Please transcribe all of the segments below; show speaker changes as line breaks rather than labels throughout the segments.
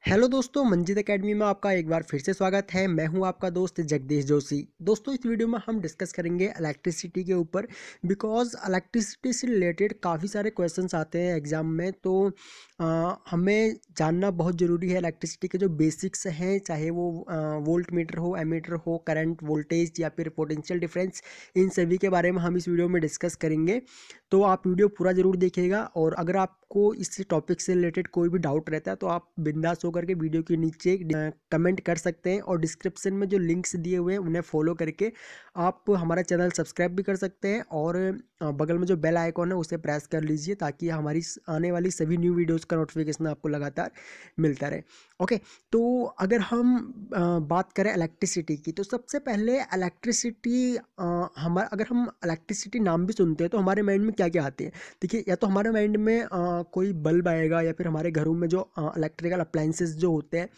Hello दोस्तों, Manjit academy में आपका एक बार फिर से स्वागत है। मैं हूं आपका दोस्त जगदीश जोशी। दोस्तों, इस वीडियो में हम डिस्कस करेंगे इलेक्ट्रिसिटी के ऊपर। बिकॉज इलेक्ट्रिसिटी से रिलेटेड काफ़ी सारे क्वेश्चंस आते हैं एग्जाम में, तो हमें जानना बहुत ज़रूरी है इलेक्ट्रिसिटी के जो बेसिक्स हैं, चाहे वो वोल्ट मीटर हो, एमीटर हो, करंट, वोल्टेज या फिर पोटेंशियल डिफरेंस। इन सभी के बारे में हम इस वीडियो में डिस्कस करेंगे, तो आप वीडियो पूरा ज़रूर देखिएगा। और अगर आपको इस टॉपिक से रिलेटेड कोई भी डाउट रहता है तो आप बिंदास होकर के वीडियो के नीचे कमेंट कर सकते हैं, और डिस्क्रिप्शन में जो लिंक्स दिए हुए हैं उन्हें फॉलो करके आप हमारा चैनल सब्सक्राइब भी कर सकते हैं। और बगल में जो बेल आइकॉन है उसे प्रेस कर लीजिए ताकि हमारी आने वाली सभी न्यू वीडियोज़ का नोटिफिकेशन आपको लगातार मिलता रहे। ओके, तो अगर हम बात करें इलेक्ट्रिसिटी की, तो सबसे पहले इलेक्ट्रिसिटी हमारा अगर हम इलेक्ट्रिसिटी नाम भी सुनते हैं तो हमारे माइंड में क्या क्या आते हैं। देखिए, या तो हमारे माइंड में कोई बल्ब आएगा, या फिर हमारे घरों में जो इलेक्ट्रिकल अप्लायंसेस जो होते हैं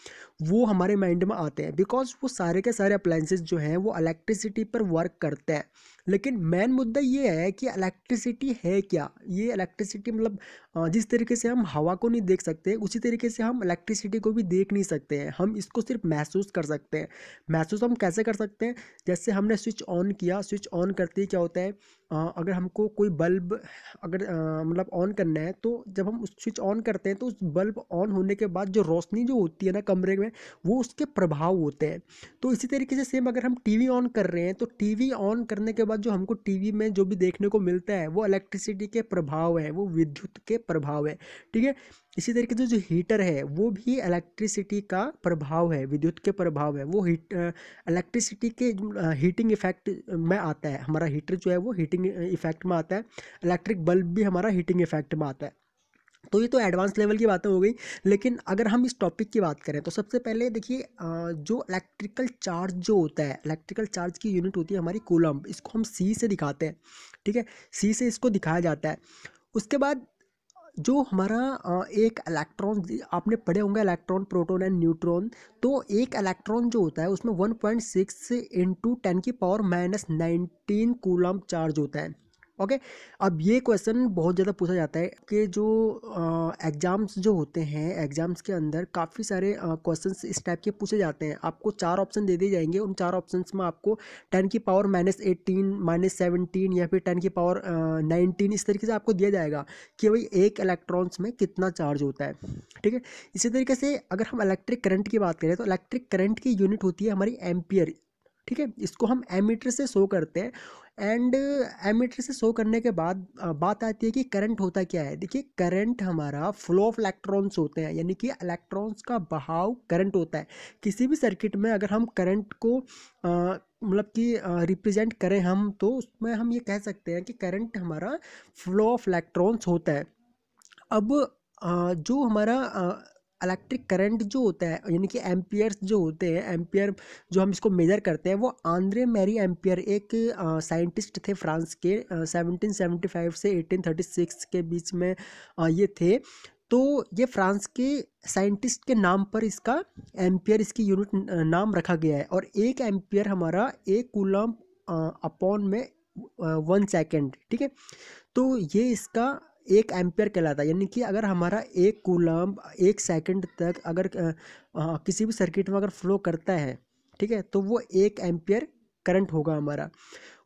वो हमारे माइंड में आते हैं। बिकॉज वो सारे के सारे अप्लायंसेस जो हैं वो इलेक्ट्रिसिटी पर वर्क करते हैं। लेकिन मेन मुद्दा ये है कि इलेक्ट्रिसिटी है क्या। ये इलेक्ट्रिसिटी मतलब जिस तरीके से हम हवा को नहीं देख सकते, उसी तरीके से हम इलेक्ट्रिसिटी को भी देख नहीं सकते हैं। हम इसको सिर्फ महसूस कर सकते हैं। महसूस हम कैसे कर सकते हैं? जैसे हमने स्विच ऑन किया, स्विच ऑन करते ही क्या होता है, अगर हमको कोई बल्ब अगर मतलब ऑन करना है, तो जब हम उस स्विच ऑन करते हैं तो उस बल्ब ऑन होने के बाद जो रोशनी जो होती है ना कमरे में, वो उसके प्रभाव होते हैं। तो इसी तरीके से सेम अगर हम टीवी ऑन कर रहे हैं, तो टीवी ऑन करने के बाद जो हमको टीवी में जो भी देखने को मिलता है वो इलेक्ट्रिसिटी के प्रभाव है, वो विद्युत के प्रभाव है। ठीक है। इसी तरीके से जो हीटर है वो भी इलेक्ट्रिसिटी का प्रभाव है, विद्युत के प्रभाव है। वो इलेक्ट्रिसिटी के हीटिंग इफेक्ट में आता है। हमारा हीटर जो है वो हीटिंग इफेक्ट में आता है। इलेक्ट्रिक बल्ब भी हमारा हीटिंग इफेक्ट में आता है। तो ये तो एडवांस लेवल की बातें हो गई। लेकिन अगर हम इस टॉपिक की बात करें तो सबसे पहले देखिए, जो इलेक्ट्रिकल चार्ज जो होता है, इलेक्ट्रिकल चार्ज की यूनिट होती है हमारी कूलम्ब। इसको हम सी से दिखाते हैं। ठीक है, सी से इसको दिखाया जाता है। उसके बाद जो हमारा एक इलेक्ट्रॉन, आपने पढ़े होंगे इलेक्ट्रॉन, प्रोटॉन एंड न्यूट्रॉन। तो एक इलेक्ट्रॉन जो होता है उसमें 1.6 इंटू 10⁻⁹ कूलम्ब चार्ज होता है। ओके। अब ये क्वेश्चन बहुत ज़्यादा पूछा जाता है कि जो एग्ज़ाम्स जो होते हैं, एग्ज़ाम्स के अंदर काफ़ी सारे क्वेश्चंस इस टाइप के पूछे जाते हैं। आपको 4 ऑप्शन दे दिए जाएंगे, उन 4 ऑप्शंस में आपको 10⁻⁻18, -17 या फिर 10⁻19 इस तरीके से आपको दिया जाएगा कि भाई एक इलेक्ट्रॉन्स में कितना चार्ज होता है। ठीक है। इसी तरीके से अगर हम इलेक्ट्रिक करंट की बात करें तो इलेक्ट्रिक करंट की यूनिट होती है हमारी एम्पियर। ठीक है, इसको हम एमीटर से शो करते हैं। एंड एमीटर से शो करने के बाद बात आती है कि करंट होता क्या है। देखिए, करंट हमारा फ्लो ऑफ इलेक्ट्रॉन्स होते हैं, यानी कि इलेक्ट्रॉन्स का बहाव करंट होता है। किसी भी सर्किट में अगर हम करंट को मतलब कि रिप्रेजेंट करें हम, तो उसमें हम ये कह सकते हैं कि करंट हमारा फ्लो ऑफ इलेक्ट्रॉन्स होता है। अब जो हमारा इलेक्ट्रिक करंट जो होता है, यानी कि एम्पियर्स जो होते हैं, एम्पियर जो हम इसको मेजर करते हैं, वो आंद्रे मैरी एम्पियर एक साइंटिस्ट थे फ्रांस के, 1775 से 1836 के बीच में ये थे। तो ये फ्रांस के साइंटिस्ट के नाम पर इसका एम्पियर, इसकी यूनिट नाम रखा गया है। और एक एम्पियर हमारा एक कूलम अपॉन में 1 सेकेंड। ठीक है। तो ये इसका एक एम्पियर कहलाता है। यानी कि अगर हमारा एक कूलम्ब 1 सेकंड तक अगर किसी भी सर्किट में अगर फ्लो करता है, ठीक है, तो वो 1 एम्पियर करंट होगा हमारा।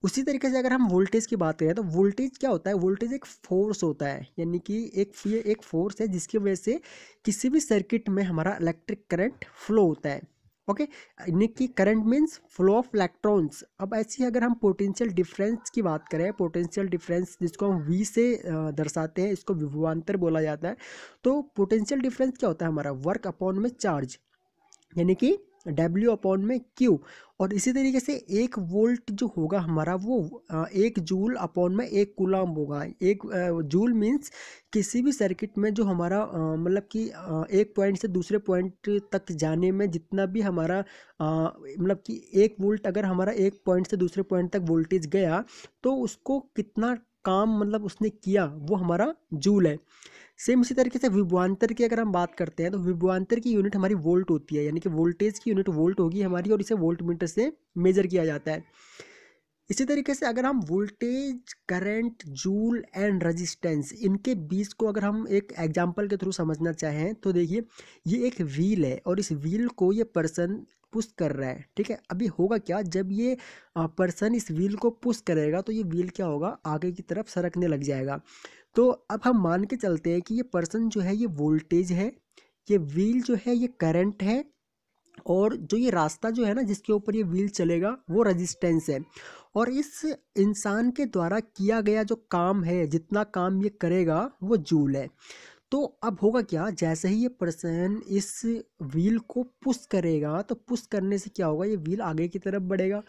उसी तरीके से अगर हम वोल्टेज की बात करें तो वोल्टेज क्या होता है? वोल्टेज एक फोर्स होता है, यानी कि एक फोर्स है जिसकी वजह से किसी भी सर्किट में हमारा इलेक्ट्रिक करंट फ्लो होता है। ओके। यानी कि current means flow of electrons. अब ऐसी अगर हम पोटेंशियल डिफरेंस की बात करें, पोटेंशियल डिफरेंस जिसको हम वी से दर्शाते हैं, इसको विभवांतर बोला जाता है। तो पोटेंशियल डिफरेंस क्या होता है? हमारा वर्क अपॉन में चार्ज, यानी कि W अपॉन में Q। और इसी तरीके से 1 वोल्ट जो होगा हमारा, वो 1 जूल अपॉन में 1 कूलम्ब होगा। 1 जूल मीन्स किसी भी सर्किट में जो हमारा मतलब कि एक पॉइंट से दूसरे पॉइंट तक जाने में जितना भी हमारा मतलब कि 1 वोल्ट अगर हमारा एक पॉइंट से दूसरे पॉइंट तक वोल्टेज गया, तो उसको कितना काम मतलब उसने किया, वो हमारा जूल है। सेम इसी तरीके से विभवांतर की अगर हम बात करते हैं तो विभवांतर की यूनिट हमारी वोल्ट होती है, यानी कि वोल्टेज की यूनिट वोल्ट होगी हमारी, और इसे वोल्ट मीटर से मेजर किया जाता है। इसी तरीके से अगर हम voltage, current, joule and resistance इनके बीच को अगर हम एक एग्जांपल के थ्रू समझना चाहें तो देखिए ये एक व्हील है और इस व्हील को ये पर्सन पुश कर रहा है, ठीक है। अभी होगा क्या, जब ये पर्सन इस व्हील को पुश करेगा तो ये व्हील क्या होगा, आगे की तरफ सरकने लग जाएगा। तो अब हम मान के चलते हैं कि ये पर्सन जो है ये वोल्टेज है, ये व्हील जो है ये करंट है, और जो ये रास्ता जो है ना जिसके ऊपर ये व्हील चलेगा वो रेजिस्टेंस है। और इस इंसान के द्वारा किया गया जो काम है, जितना काम ये करेगा वो जूल है। तो अब होगा क्या, जैसे ही ये पर्सन इस व्हील को पुश करेगा तो पुश करने से क्या होगा, ये व्हील आगे की तरफ बढ़ेगा।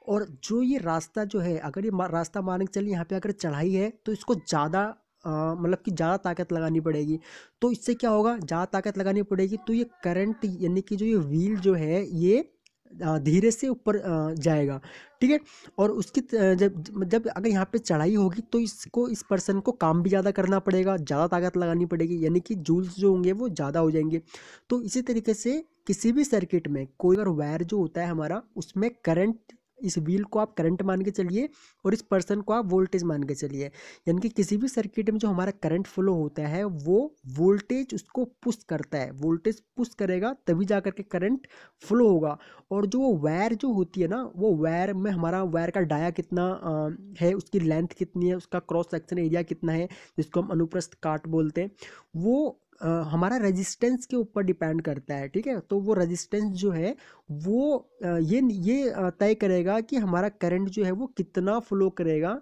और जो ये रास्ता जो है, अगर ये रास्ता मान के चलिए यहाँ पे अगर चढ़ाई है तो इसको ज़्यादा मतलब कि ज़्यादा ताकत लगानी पड़ेगी। तो इससे क्या होगा, ज़्यादा ताकत लगानी पड़ेगी तो ये करंट यानी कि जो ये व्हील जो है ये धीरे से ऊपर जाएगा, ठीक है। और उसकी जब जब अगर यहाँ पे चढ़ाई होगी तो इसको इस पर्सन को काम भी ज़्यादा करना पड़ेगा, ज़्यादा ताकत लगानी पड़ेगी, यानी कि जूल्स जो होंगे वो ज़्यादा हो जाएंगे। तो इसी तरीके से किसी भी सर्किट में कोई अगर वायर जो होता है हमारा, उसमें करंट, इस व्हील को आप करंट मान के चलिए और इस पर्सन को आप वोल्टेज मान के चलिए। यानी कि किसी भी सर्किट में जो हमारा करंट फ्लो होता है वो वोल्टेज उसको पुश करता है, वोल्टेज पुश करेगा तभी जा करके करंट फ्लो होगा। और जो वो वायर जो होती है ना, वो वायर में हमारा वायर का डाया कितना है, उसकी लेंथ कितनी है, उसका क्रॉस सेक्शन एरिया कितना है, जिसको हम अनुप्रस्थ काट बोलते हैं, वो हमारा रेजिस्टेंस के ऊपर डिपेंड करता है, ठीक है। तो वो रेजिस्टेंस जो है वो ये तय करेगा कि हमारा करंट जो है वो कितना फ्लो करेगा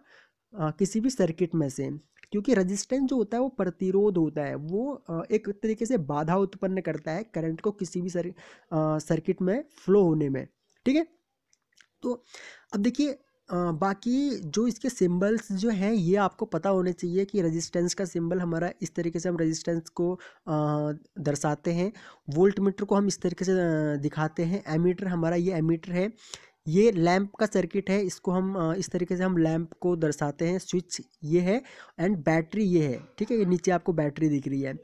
किसी भी सर्किट में से। क्योंकि रेजिस्टेंस जो होता है वो प्रतिरोध होता है, वो एक तरीके से बाधा उत्पन्न करता है करंट को किसी भी सर्किट में फ्लो होने में, ठीक है। तो अब देखिए बाकी जो इसके सिंबल्स जो हैं ये आपको पता होने चाहिए कि रेजिस्टेंस का सिंबल हमारा इस तरीके से हम रेजिस्टेंस को दर्शाते हैं। वोल्ट मीटर को हम इस तरीके से दिखाते हैं। एमीटर हमारा ये एमीटर है। ये लैंप का सर्किट है, इसको हम इस तरीके से हम लैंप को दर्शाते हैं। स्विच ये है एंड बैटरी ये है, ठीक है। ये नीचे आपको बैटरी दिख रही है।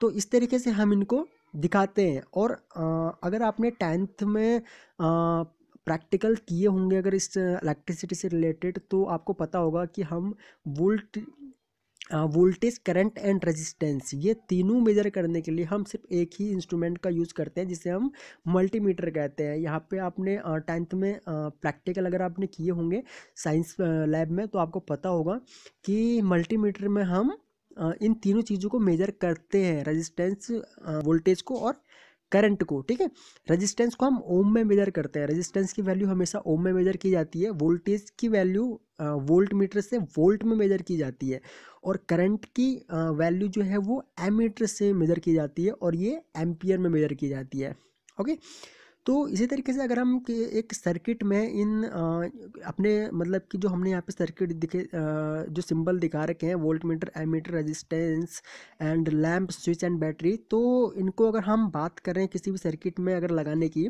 तो इस तरीके से हम इनको दिखाते हैं। और अगर आपने 10th में प्रैक्टिकल किए होंगे अगर इस इलेक्ट्रिसिटी से रिलेटेड, तो आपको पता होगा कि हम वोल्टेज, करंट एंड रेजिस्टेंस ये तीनों मेजर करने के लिए हम सिर्फ एक ही इंस्ट्रूमेंट का यूज़ करते हैं जिसे हम मल्टीमीटर कहते हैं। यहाँ पे आपने 10th में प्रैक्टिकल अगर आपने किए होंगे साइंस लैब में तो आपको पता होगा कि मल्टीमीटर में हम इन तीनों चीज़ों को मेजर करते हैं, रेजिस्टेंस, वोल्टेज को और करंट को, ठीक है। रेजिस्टेंस को हम ओम में मेजर करते हैं, रेजिस्टेंस की वैल्यू हमेशा ओम में मेजर की जाती है। वोल्टेज की वैल्यू वोल्ट मीटर से वोल्ट में मेजर की जाती है। और करंट की वैल्यू जो है वो एमीटर से मेजर की जाती है और ये एम्पियर में मेजर की जाती है, ओके। तो इसी तरीके से अगर हम एक सर्किट में इन अपने मतलब कि जो हमने यहाँ पे सर्किट दिखे जो सिंबल दिखा रखे हैं, volt meter, ammeter, resistance and lamp, switch and battery, तो इनको अगर हम बात करें किसी भी सर्किट में अगर लगाने की,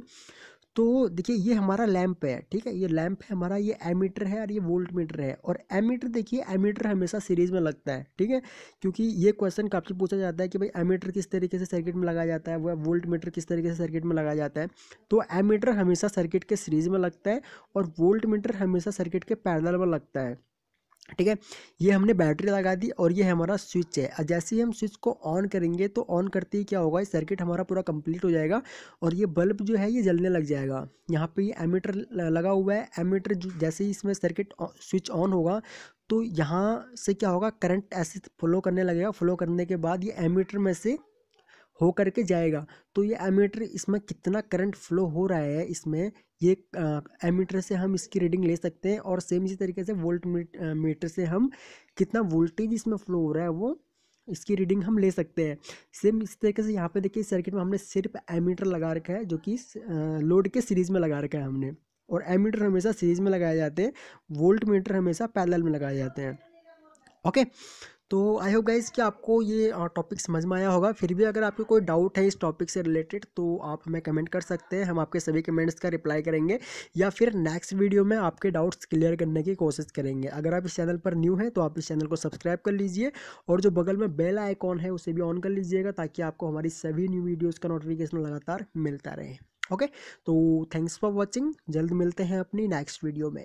तो देखिए ये हमारा लैंप है, ठीक है। ये लैंप है हमारा, ये एमीटर है और ये वोल्ट मीटर है। और एमीटर देखिए, एमीटर हमेशा सीरीज में लगता है, ठीक है। क्योंकि ये क्वेश्चन काफ़ी पूछा जाता है कि भाई एमीटर किस तरीके से सर्किट में लगाया जाता है, वह वोल्ट मीटर किस तरीके से सर्किट में लगाया जाता है। तो एमीटर हमेशा सर्किट के सीरीज में लगता है और वोल्ट मीटर हमेशा सर्किट के पैरेलल में लगता है, ठीक है। ये हमने बैटरी लगा दी और ये हमारा स्विच है। जैसे ही हम स्विच को ऑन करेंगे तो ऑन करते ही क्या होगा, ये सर्किट हमारा पूरा कंप्लीट हो जाएगा और ये बल्ब जो है ये जलने लग जाएगा। यहाँ पे ये एमीटर लगा हुआ है। एमीटर जैसे ही इसमें सर्किट स्विच ऑन होगा तो यहाँ से क्या होगा, करंट ऐसे फ्लो करने लगेगा। फ्लो करने के बाद ये एमीटर में से हो करके जाएगा। तो ये एमीटर, इसमें कितना करंट फ्लो हो रहा है इसमें, ये एमीटर से हम इसकी रीडिंग ले सकते हैं। और सेम इसी तरीके से वोल्ट मीटर से हम कितना वोल्टेज इसमें फ्लो हो रहा है वो इसकी रीडिंग हम ले सकते हैं। सेम इस तरीके से यहाँ पे देखिए सर्किट में हमने सिर्फ एमीटर लगा रखा है जो कि लोड के सीरीज में लगा रखा है हमने। और एमीटर हमेशा सीरीज में लगाए जाते हैं, वोल्ट मीटर हमेशा पैरेलल में लगाए जाते हैं, ओके। तो आई होप गाइज कि आपको ये टॉपिक समझ में आया होगा। फिर भी अगर आपको कोई डाउट है इस टॉपिक से रिलेटेड तो आप हमें कमेंट कर सकते हैं, हम आपके सभी कमेंट्स का रिप्लाई करेंगे या फिर नेक्स्ट वीडियो में आपके डाउट्स क्लियर करने की कोशिश करेंगे। अगर आप इस चैनल पर न्यू हैं तो आप इस चैनल को सब्सक्राइब कर लीजिए और जो बगल में बेल आइकॉन है उसे भी ऑन कर लीजिएगा ताकि आपको हमारी सभी न्यू वीडियोज़ का नोटिफिकेशन लगातार मिलता रहे, ओके। तो थैंक्स फॉर वॉचिंग, जल्द मिलते हैं अपनी नेक्स्ट वीडियो में।